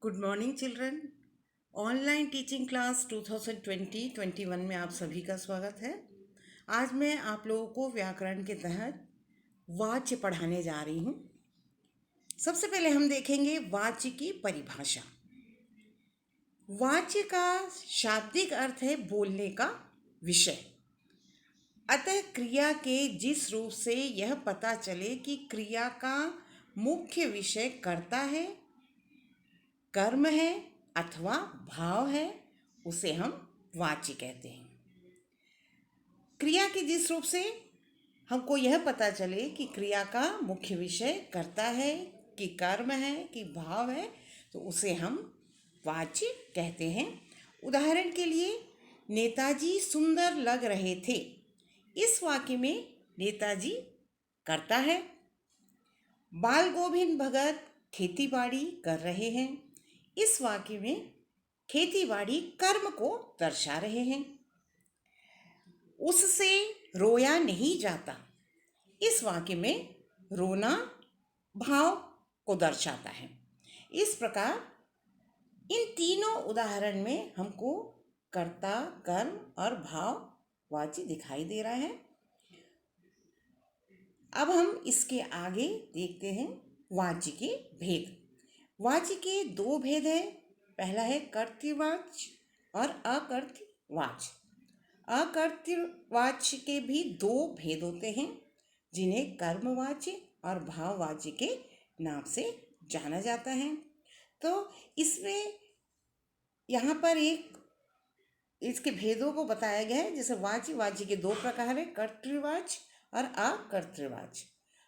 Good morning children. Online teaching class 2020-21 में आप सभी का स्वागत है। आज मैं आप लोगों को व्याकरण के तहत वाच्य पढ़ाने जा रही हूँ। सबसे पहले हम देखेंगे वाच्य की परिभाषा। वाच्य का शाब्दिक अर्थ है बोलने का विषय। अतः क्रिया के जिस रूप से यह पता चले कि क्रिया का मुख्य विषय कर्ता है, कर्म है अथवा भाव है, उसे हम वाच्य कहते हैं। क्रिया के जिस रूप से हमको यह पता चले कि क्रिया का मुख्य विषय कर्ता है, कि कर्म है, कि भाव है, तो उसे हम वाच्य कहते हैं। उदाहरण के लिए, नेताजी सुंदर लग रहे थे। इस वाक्य में नेताजी कर्ता है। बाल गोविंद भगत खेती बाड़ी कर रहे हैं। इस वाक्य में खेती बाड़ी कर्म को दर्शा रहे हैं। उससे रोया नहीं जाता। इस वाक्य में रोना भाव को दर्शाता है। इस प्रकार इन तीनों उदाहरण में हमको कर्ता, कर्म और भाव वाच्य दिखाई दे रहा है। अब हम इसके आगे देखते हैं वाच्य के भेद। वाच्य के दो भेद हैं। पहला है कर्तृवाच्य और अकर्तृवाच्य। अकर्तृवाच्य के भी दो भेद होते हैं, जिन्हें कर्मवाच्य और भाववाच्य के नाम से जाना जाता है। तो इसमें यहाँ पर इसके भेदों को बताया गया है। जैसे वाच्य के दो प्रकार है, कर्तृवाच्य और अकर्तृवाच्य।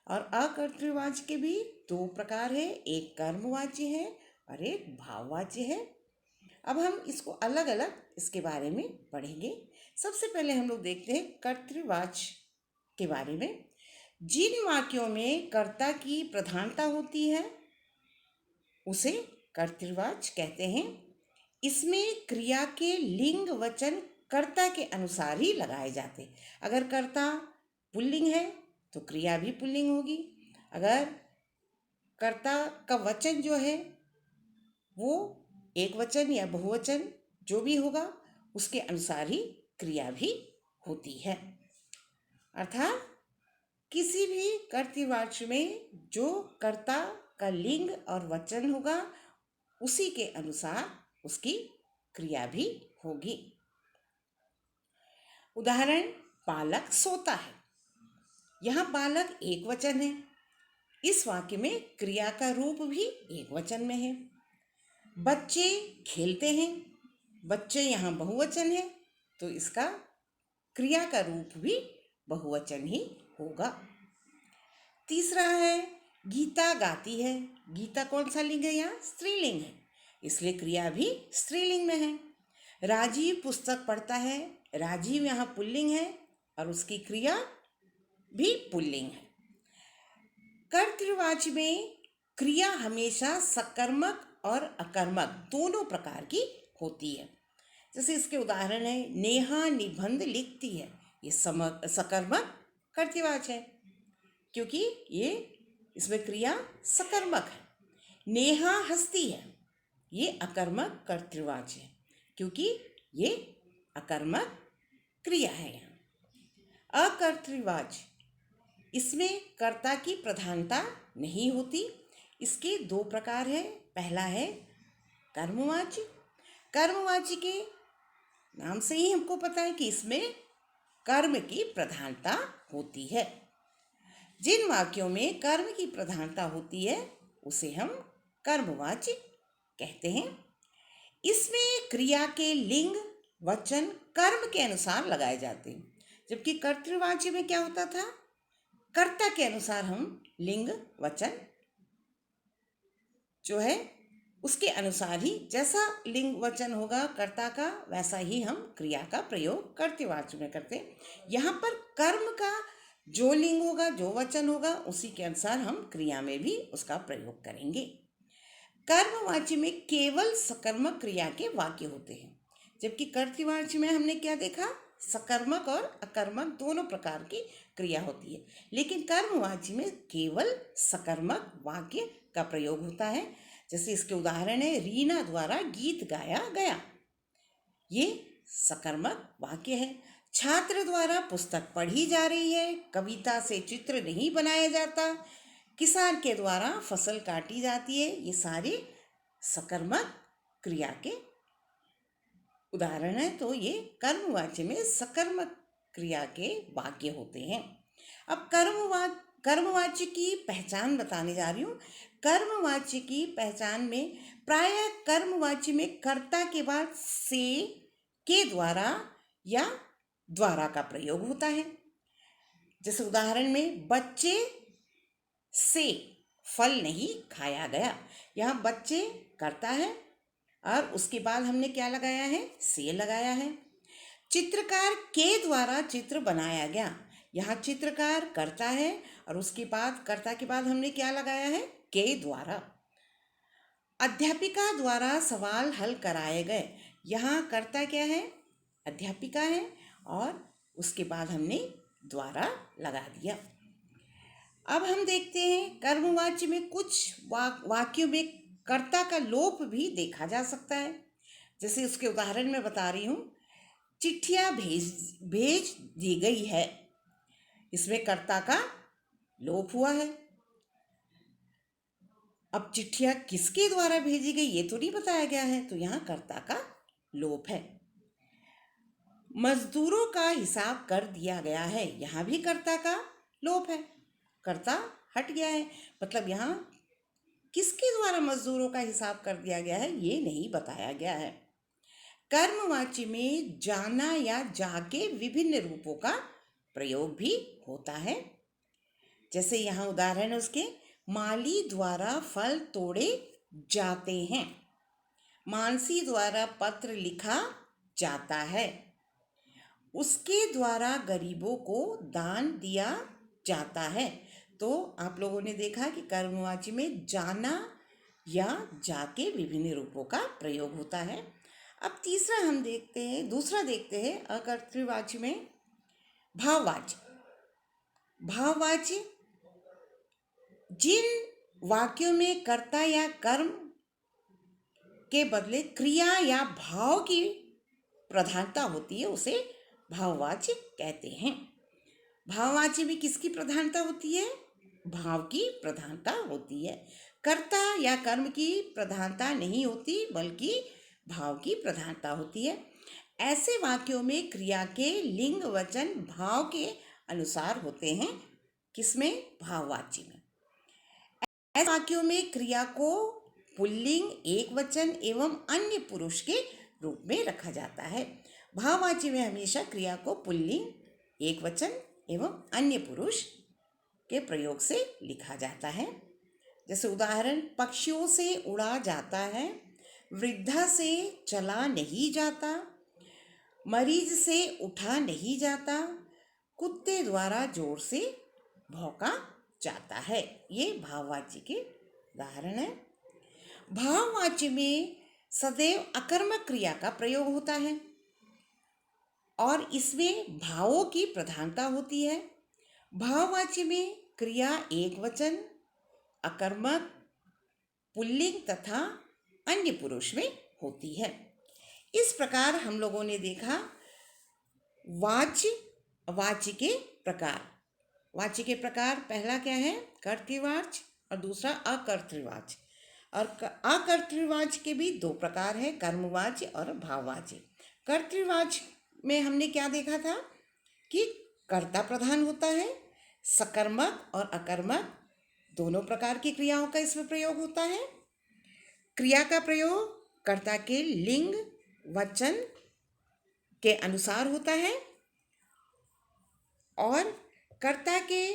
और अकर्तृवाच्य के भी दो प्रकार है, एक कर्मवाच्य है और एक भाववाच्य है। अब हम इसको अलग अलग इसके बारे में पढ़ेंगे। सबसे पहले हम लोग देखते हैं कर्तृवाच्य के बारे में। जिन वाक्यों में कर्ता की प्रधानता होती है उसे कर्तृवाच्य कहते हैं। इसमें क्रिया के लिंग वचन कर्ता के अनुसार ही लगाए जाते। अगर कर्ता पुल्लिंग है तो क्रिया भी पुल्लिंग होगी। अगर कर्ता का वचन जो है वो एक वचन या बहुवचन जो भी होगा, उसके अनुसार ही क्रिया भी होती है। अर्थात किसी भी कर्तृवाच्य में जो कर्ता का लिंग और वचन होगा, उसी के अनुसार उसकी क्रिया भी होगी। उदाहरण, बालक सोता है। यहाँ बालक एक वचन है। इस वाक्य में क्रिया का रूप भी एक वचन में है। बच्चे खेलते हैं। बच्चे यहाँ बहुवचन है, तो इसका क्रिया का रूप भी बहुवचन ही होगा। तीसरा है, गीता गाती है। गीता कौन सा लिंग है? यहाँ स्त्रीलिंग है, इसलिए क्रिया भी स्त्रीलिंग में है। राजीव पुस्तक पढ़ता है। राजीव यहाँ पुल्लिंग है और उसकी क्रिया भी पुल्लिंग है। कर्तृवाच्य में क्रिया हमेशा सकर्मक और अकर्मक दोनों प्रकार की होती है। जैसे इसके उदाहरण है, नेहा निबंध लिखती है। ये सकर्मक कर्तृवाच्य है, क्योंकि ये इसमें क्रिया सकर्मक है। नेहा हंसती है, ये अकर्मक कर्तृवाच्य है, क्योंकि ये अकर्मक क्रिया है। यहाँ अकर्तृवाच्य, इसमें कर्ता की प्रधानता नहीं होती। इसके दो प्रकार है। पहला है कर्मवाच्य। कर्मवाच्य के नाम से ही हमको पता है कि इसमें कर्म की प्रधानता होती है। जिन वाक्यों में कर्म की प्रधानता होती है उसे हम कर्मवाच्य कहते हैं। इसमें क्रिया के लिंग वचन कर्म के अनुसार लगाए जाते हैं, जबकि कर्तृवाच्य में क्या होता था? कर्ता के अनुसार हम लिंग वचन जो है उसके अनुसार ही, जैसा लिंग वचन होगा कर्ता का, वैसा ही हम क्रिया का प्रयोग कर्तृवाच्य में करते हैं। यहाँ पर कर्म का जो लिंग होगा, जो वचन होगा, उसी के अनुसार हम क्रिया में भी उसका प्रयोग करेंगे। कर्मवाच्य में केवल सकर्मक क्रिया के वाक्य होते हैं, जबकि कर्तृवाच्य में हमने क्या देखा? सकर्मक और अकर्मक दोनों प्रकार की क्रिया होती है। लेकिन कर्मवाच्य में केवल सकर्मक वाक्य का प्रयोग होता है। जैसे इसके उदाहरण है, रीना द्वारा गीत गाया गया, ये सकर्मक वाक्य है। छात्र द्वारा पुस्तक पढ़ी जा रही है, कविता से चित्र नहीं बनाया जाता, किसान के द्वारा फसल काटी जाती है, ये सारे सकर्मक क्रिया के उदाहरण है। तो ये कर्मवाच्य में सकर्मक क्रिया के वाक्य होते हैं। अब कर्मवाच्य की पहचान बताने जा रही हूँ। कर्मवाच्य की पहचान में प्रायः कर्मवाच्य में कर्ता के बाद से, के द्वारा या द्वारा का प्रयोग होता है। जैसे उदाहरण में बच्चे से फल नहीं खाया गया, यहाँ बच्चे कर्ता है और उसके बाद हमने क्या लगाया है, से लगाया है। चित्रकार के द्वारा चित्र बनाया गया, यहाँ चित्रकार कर्ता है और उसके बाद कर्ता के बाद हमने क्या लगाया है, के द्वारा। अध्यापिका द्वारा सवाल हल कराए गए, यहाँ कर्ता क्या है, अध्यापिका है और उसके बाद हमने द्वारा लगा दिया। अब हम देखते हैं कर्मवाच्य में कुछ वाक्यों में कर्ता का लोप भी देखा जा सकता है। जैसे उसके उदाहरण में बता रही हूँ, चिट्ठियाँ भेज दी गई है, इसमें कर्ता का लोप हुआ है। अब चिट्ठियाँ किसके द्वारा भेजी गई ये तो नहीं बताया गया है, तो यहाँ कर्ता का लोप है। मजदूरों का हिसाब कर दिया गया है, यहाँ भी कर्ता का लोप है, कर्ता हट गया है, मतलब यहाँ किसके द्वारा मजदूरों का हिसाब कर दिया गया है ये नहीं बताया गया है। कर्मवाच्य में जाना या जाके विभिन्न रूपों का प्रयोग भी होता है। जैसे यहाँ उदाहरण है उसके, माली द्वारा फल तोड़े जाते हैं, मानसी द्वारा पत्र लिखा जाता है, उसके द्वारा गरीबों को दान दिया जाता है। तो आप लोगों ने देखा कि कर्मवाच्य में जाना या जाके विभिन्न रूपों का प्रयोग होता है। अब दूसरा देखते हैं अकर्तृवाच्य में भाववाच्य। भाववाच्य जिन वाक्यों में कर्ता या कर्म के बदले क्रिया या भाव की प्रधानता होती है उसे भाववाच्य कहते हैं। भाववाच्य में किसकी प्रधानता होती है, भाव की प्रधानता होती है। कर्ता या कर्म की प्रधानता नहीं होती बल्कि भाव की प्रधानता होती है। ऐसे वाक्यों में क्रिया के लिंग वचन भाव के अनुसार होते हैं, किसमें, भाववाच्य में। ऐसे वाक्यों में क्रिया को पुल्लिंग, एक वचन एवं अन्य पुरुष के रूप में रखा जाता है। भाववाच्य में हमेशा क्रिया को पुल्लिंग, एक वचन एवं अन्य पुरुष के प्रयोग से लिखा जाता है। जैसे उदाहरण, पक्षियों से उड़ा जाता है, वृद्धा से चला नहीं जाता, मरीज से उठा नहीं जाता, कुत्ते द्वारा जोर से भौंका जाता है। ये भाववाच्य के उदाहरण है। भाववाच्य में सदैव अकर्मक क्रिया का प्रयोग होता है और इसमें भावों की प्रधानता होती है। भाववाच्य में क्रिया एक वचन, अकर्मक, पुल्लिंग तथा अन्य पुरुष में होती है। इस प्रकार हम लोगों ने देखा वाच्य के प्रकार। वाच्य के प्रकार पहला क्या है, कर्तृवाच्य और दूसरा अकर्तृवाच्य। और अकर्तृवाच्य के भी दो प्रकार हैं, कर्मवाच्य और भाववाच्य। कर्तृवाच्य में हमने क्या देखा था कि कर्ता प्रधान होता है, सकर्मक और अकर्मक दोनों प्रकार की क्रियाओं का इसमें प्रयोग होता है। क्रिया का प्रयोग कर्ता के लिंग वचन के अनुसार होता है और कर्ता के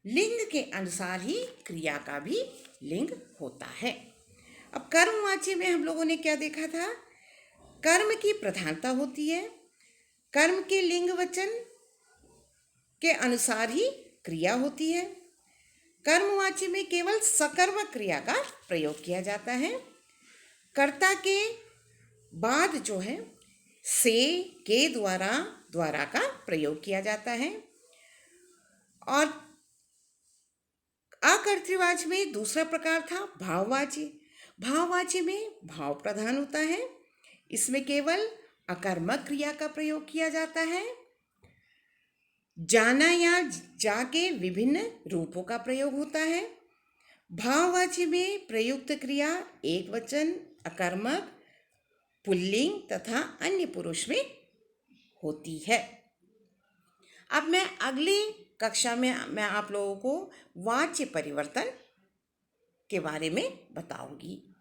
लिंग के अनुसार ही क्रिया का भी लिंग होता है। अब कर्मवाच्य में हम लोगों ने क्या देखा था, कर्म की प्रधानता होती है, कर्म के लिंग वचन के अनुसार ही क्रिया होती है। कर्मवाच्य में केवल सकर्मक क्रिया का प्रयोग किया जाता है। कर्ता के बाद जो है से, के द्वारा का प्रयोग किया जाता है। और अकर्तृवाच्य में दूसरा प्रकार था भाववाच्य। भाववाची में भाव प्रधान होता है। इसमें केवल अकर्मक क्रिया का प्रयोग किया जाता है। जाना या जाके विभिन्न रूपों का प्रयोग होता है। भाववाची में प्रयुक्त क्रिया एक वचन, अकर्मक, पुल्लिंग तथा अन्य पुरुष में होती है। अब मैं अगली कक्षा में आप लोगों को वाच्य परिवर्तन के बारे में बताऊंगी।